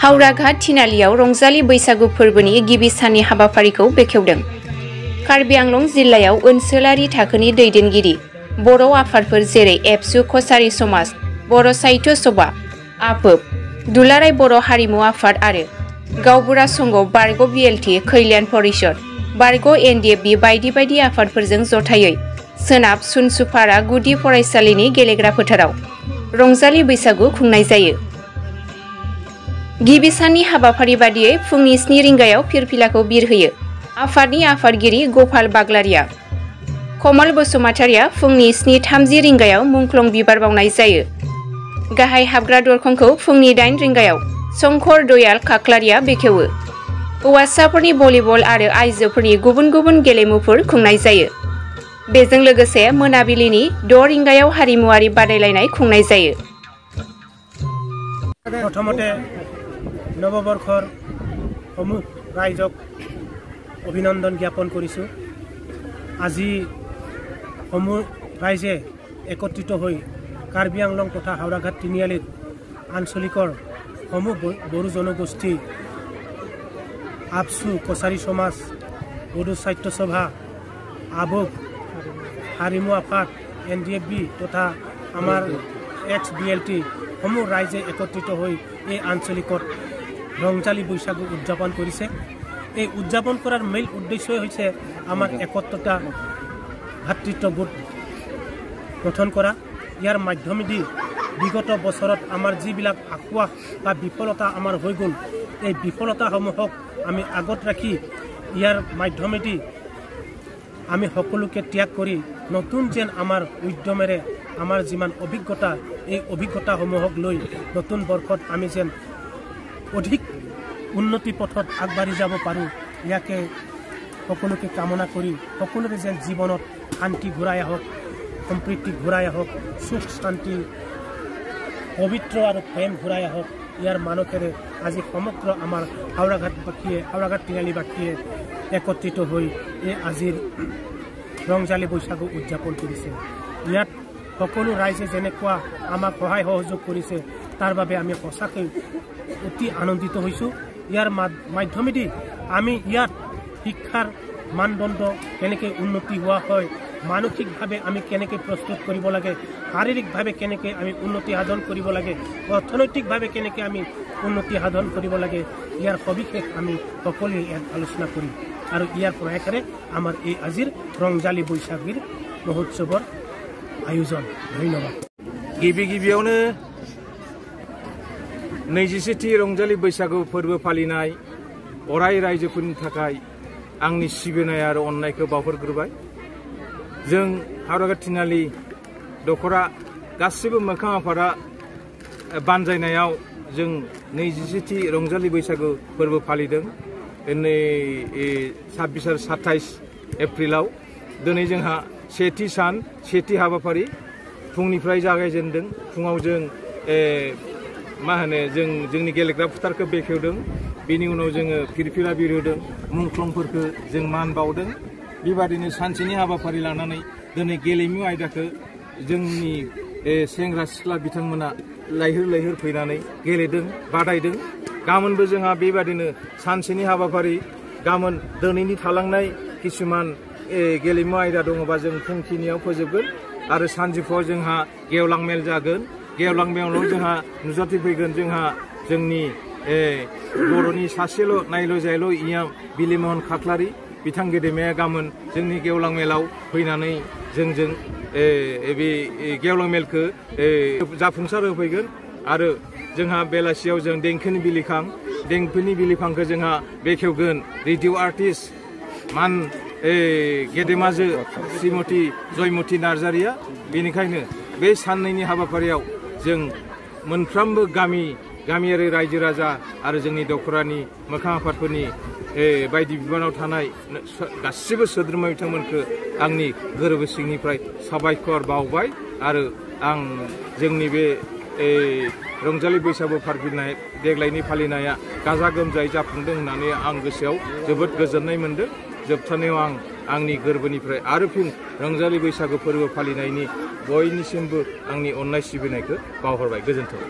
हावराघाट थिनालियाव रंजालि बैसागु फोरबोनि गिबि साननि हाबाफारिखौ बेखेवदों। कार्बि आंलं जिल्लायाव ओनसोलारि थाखोनि दैदेनगिरि बर' आफादफोर जेरै एबसु कछारी समाज, बर' साहित्य सभा, आफोब, दुलाराय बर' हारिमु आफाद आरो गावबुरा संघ, बारग' बिएलटि, खैल्यान परिषद, बारग' एनडिएफबि बायदि बायदि आफादफोरजों जथायै सोनाब सुनसुपारा गुदि फरायसालिनि गेलेग्रा फोथाराव रंजालि बैसागु खुंनाय जायो। गिबि साननि हाबाफारि बादियै फुंनि 7 रिंगायाव फिरफिलाखौ बिरहोयो आफादनि आफादगिरि गपाल बाग्लारिया। कमल बसुमतारिया फुंनि 7:30 रिंगायाव मुंख्लं बिबार बावनाय जायो। गाहाय हाबग्रा दरखंखौ फुंनि 8 रिंगायाव शंकर दयाल खाख्लारिया बेखेवो। हौवासाफोरनि भलिबल आरो आइजोफोरनि गुबुन गुबुन गेलेमुफोर खुंनाय जायो। बेजों लोगोसे मोनाबिलिनि 6 रिंगायाव हारिमुआरि बादायलायनाय खुंनाय जायो। प्रथमते नवबर्षर समूह राइजक अभिनंदन ज्ञापन करिछु। আজি समूह राइजे एकत्रित हई कार्बि आंलं तथा हावराघाट तिनिआलिर आंचलिकर समूह बड़ो जनगोष्ठी आबसु कछारी समाज, बडो साहित्य सभा, आबोग, हारिमु आफाद, एनडिएफबि तथा आमार एक्स बिएलटि समूह राइजे एकत्रित हई এই आंचलिकर रंजाली बैसागु उद्यापन करिছে। এই उद्यापन करार मेल उद्देश्य হৈছে आमार एकत्रता भातृत्वबोध गठन करा। यार माध्यमेदी विगत बছৰত आमार जिबिलाक आखुआ बा विफलता आमार হৈ গ'ল, এই विफलताসমূহক আমি আগত ৰাখি ইয়াৰ মাধ্যমেদি আমি সকলোকে ত্যাগ কৰি নতুন যেন আমাৰ উদ্যমেৰে আমাৰ যিমান অভিজ্ঞতা এই অভিজ্ঞতাসমূহক লৈ নতুন বৰ্ষত আমি যেন অধিক উন্নতি পথত আগবাঢ়ি যাব পাৰোঁ, ইয়াকে সকলোকে কামনা কৰি সকলোৰে যেন জীৱনত শান্তি ঘূৰাই আহক, সম্প্ৰীতি ঘূৰাই আহক, সুখ শান্তি পবিত্ৰ আৰু প্ৰেম ঘূৰাই আহক, ইয়াৰ মানসেৰে আজি সমগ্ৰ আমাৰ হাওৰাঘাট তিনিআলিবাসীয়ে একত্ৰিত হৈ এই আজিৰ ৰংজালী বৈশাগু উদযাপন কৰিছে। ইয়াত সকলো ৰাইজে যেনেকুৱা আমাক সহায় সহযোগ কৰিছে তাৰ বাবে আমি সঁচাকৈ অতি আনন্দিত হৈছোঁ। ইয়াৰ মাধ্যমেদি আমি ইয়াত শিক্ষাৰ মানদণ্ড কেনেকৈ উন্নতি হোৱা হয়, মানসিকভাৱে আমি কেনেকৈ প্ৰস্তুত কৰিব লাগে, শাৰীৰিকভাৱে কেনেকৈ আমি উন্নতি সাধন কৰিব লাগে, অৰ্থনৈতিকভাৱে কেনেকৈ আমি উন্নতি সাধন কৰিব লাগে, ইয়াৰ সবিশেষ আমি সকলোৱে ইয়াত আলোচনা কৰিম। আৰু ইয়াৰ প্ৰয়াসেৰে আমাৰ এই আজিৰ ৰংজালী বৈশাগীৰ মহোৎসৱৰ আয়োজন। ধন্যবাদ। गिबियावनो 21थि रंजाली बैसागु फोरबो फालिनाय अराय रायजोफोरनि थाखाय आंनि सिबिनाय आरो अननायखौ बावहरग्रोबाय। जों हावराघाट तिनालि दखरा गासिबो मोखां आफादा बानजायनायाव जों 21थि रंजाली बैसागु फोरबो फालिदों। 26 आरो 27 एप्रिलाव दिनै जोंहा सेथि सान सेथि हाबाफारि फुंनिफ्राय जागायजेनदों। फुङाव जों जोंनि गेलेग्रा फोथारखौ बेखेवदों। बेनि उनाव जोङो फिरफिला बिरहोदों, मुंख्लंफोरखौ जों मान बावदों। बेबादिनो सानसेनि हाबाफारि लानानै दिनै गेलेमु आयदाखौ जोंनि सेंग्रा सिख्ला बिथांमोना लैहोर लैहोर फैनानै गेलेदों, बादायदों। गाबोनबो जोंहा बेबादिनो सानसेनि हाबाफारि, गाबोन दिनैनि थालांनाय किसुमान गेलेमु आयदा दङबा जों फुंखिनियाव फोजोबगोन आरो सानजौफुआव जोंहा गेवलां मेल जागोन। गेवलां मेलाव जोंहा नुजाथिफैगोन जोंहा जोंनि बर'नि सासेल' नायल' जायल' इयां बिलिमोहन खाख्लारि बिथां गेदेमाया गाबोन जोंनि गेवलां मेलाव फैनानै जोंजों बे गेवलां मेलखौ जाफुंसार होफैगोन। आरो जोंहा बेलासियाव जों देंखोनि बिलिफांखौ जोंहा बेखेवगोन रेडिअ' आर्टिस्ट गेदेमाजो श्रीमती जयमती नार्जारिया। बेनिखायनो बे साननैनि हाबाफारियाव जों मोनफ्रोमबो गामियारि रायजो राजा आरो जोंनि दखरानि मोखां आफादफोरनि बायदि बिबानाव थानाय गासिबो सोद्रोमा बिथांमोनखौ आंनि गोरबो सिंनिफ्राय साबायखर बावबाय। आरो आं जोंनि बे रंजालि बैसागु देग्लायनि फालिनाया गाजा गोमजायै जाफुंदों होननानै आं गोसोआव जोबोद गोजोननाय मोनदों। जोबथारनायाव आं आंनि गोरबोनिफ्राय आरो फिन रंजालि बैसागु फोरबो फालिनायनि बयनिसिमबो आंनि अननाय सिबिनायखौ बावहरबाय। गोजोन्थों।